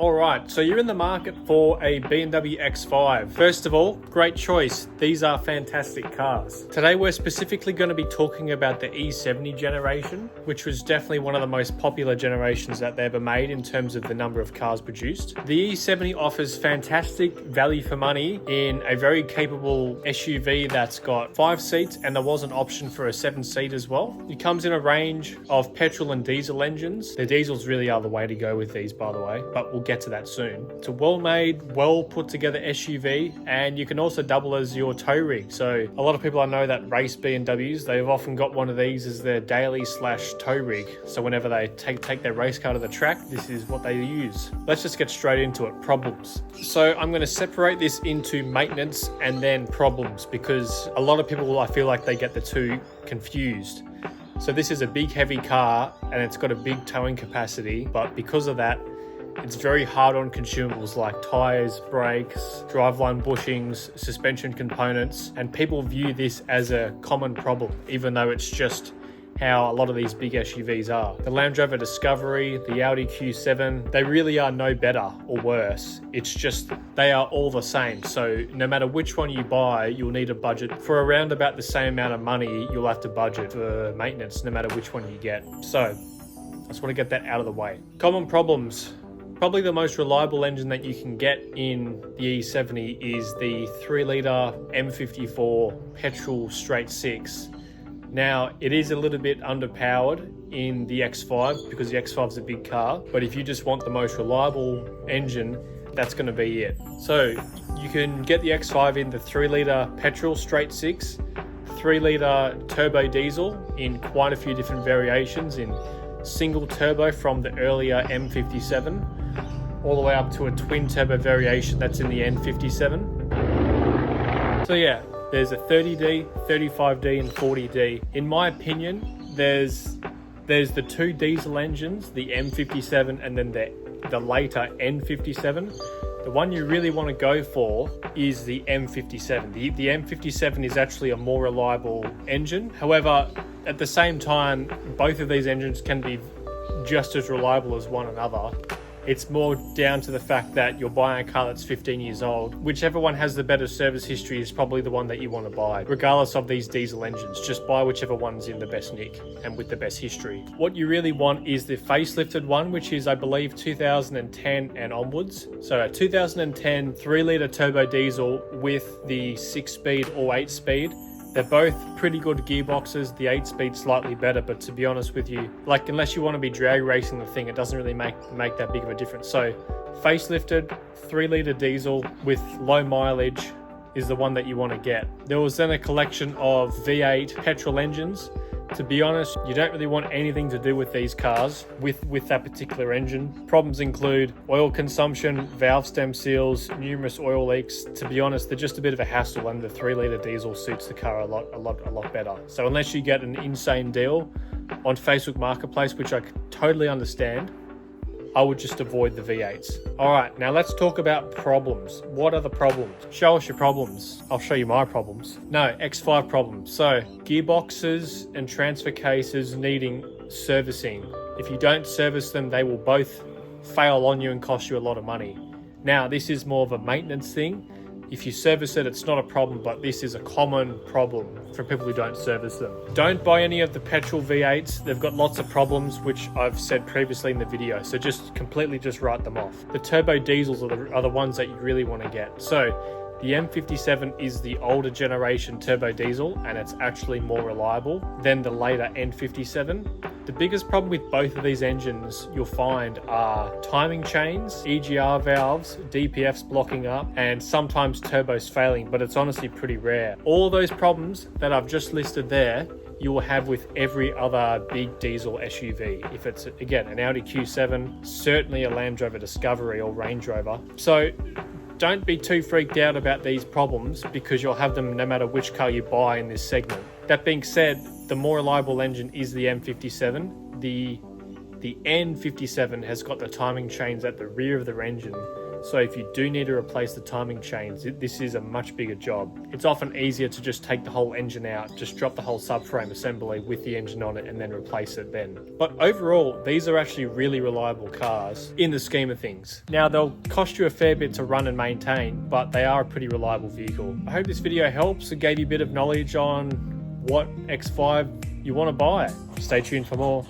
Alright, so you're in the market for a BMW X5. First of all, great choice. These are fantastic cars. Today we're specifically going to be talking about the E70 generation, which was definitely one of the most popular generations that they ever made in terms of the number of cars produced. The E70 offers fantastic value for money in a very capable SUV that's got 5 seats, and there was an option for a 7-seat as well. It comes in a range of petrol and diesel engines. The diesels really are the way to go with these, by the way, but we'll get to that soon. It's a well-made, well-put-together SUV, and you can also double as your tow rig. So a lot of people I know that race BMWs, they've often got one of these as their daily/tow rig. So whenever they take their race car to the track, this is what they use. Let's just get straight into it. Problems. So I'm going to separate this into maintenance and then problems, because a lot of people, I feel like they get the two confused. So this is a big heavy car and it's got a big towing capacity, but because of that, it's very hard on consumables like tyres, brakes, driveline bushings, suspension components, and people view this as a common problem, even though it's just how a lot of these big SUVs are. The Land Rover Discovery, the Audi Q7, they really are no better or worse. It's just they are all the same. So no matter which one you buy, you'll need a budget for around about the same amount of money. You'll have to budget for maintenance no matter which one you get. So I just want to get that out of the way. Common problems. Probably the most reliable engine that you can get in the E70 is the 3-litre M54 petrol straight 6. Now, it is a little bit underpowered in the X5 because the X5 is a big car, but if you just want the most reliable engine, that's going to be it. So you can get the X5 in the 3-litre petrol straight 6, 3-litre turbo diesel in quite a few different variations, in single turbo from the earlier M57, all the way up to a twin turbo variation that's in the N57. So yeah, there's a 30D, 35D and 40D. In my opinion, there's the two diesel engines, the M57 and then the later N57. The one you really want to go for is the M57. The M57 is actually a more reliable engine. However, at the same time, both of these engines can be just as reliable as one another. It's more down to the fact that you're buying a car that's 15 years old. Whichever one has the better service history is probably the one that you want to buy. Regardless of these diesel engines, just buy whichever one's in the best nick and with the best history. What you really want is the facelifted one, which is, I believe, 2010 and onwards. So a 2010 3-litre turbo diesel with the 6-speed or 8-speed. They're both pretty good gearboxes. The 8-speed slightly better, but to be honest with you, like, unless you want to be drag racing the thing, it doesn't really make that big of a difference. So facelifted 3-litre diesel with low mileage is the one that you want to get. There was then a collection of V8 petrol engines. To be honest, you don't really want anything to do with these cars with that particular engine. Problems include oil consumption, valve stem seals, numerous oil leaks. To be honest, they're just a bit of a hassle, and the 3-litre diesel suits the car a lot better. So unless you get an insane deal on Facebook Marketplace, which I totally understand, I would just avoid the V8s. All right, now let's talk about problems. What are the problems? Show us your problems. I'll show you my problems. No, X5 problems. So gearboxes and transfer cases needing servicing. If you don't service them, they will both fail on you and cost you a lot of money. Now, this is more of a maintenance thing. If you service it, it's not a problem, but this is a common problem for people who don't service them. Don't buy any of the petrol V8s. They've got lots of problems, which I've said previously in the video. So just completely write them off. The turbo diesels are the ones that you really want to get. So the M57 is the older generation turbo diesel, and it's actually more reliable than the later N57. The biggest problem with both of these engines you'll find are timing chains, EGR valves, DPFs blocking up, and sometimes turbos failing, but it's honestly pretty rare. All of those problems that I've just listed there, you will have with every other big diesel SUV. If it's, again, an Audi Q7, certainly a Land Rover Discovery or Range Rover. So don't be too freaked out about these problems, because you'll have them no matter which car you buy in this segment. That being said, the more reliable engine is the M57. The N57 has got the timing chains at the rear of the engine So if you do need to replace the timing chains, this is a much bigger job. It's often easier to just take the whole engine out, just drop the whole subframe assembly with the engine on it and then replace it then. But overall, these are actually really reliable cars in the scheme of things. Now, they'll cost you a fair bit to run and maintain, but they are a pretty reliable vehicle. I hope this video helps and gave you a bit of knowledge on what X5 you want to buy. Stay tuned for more.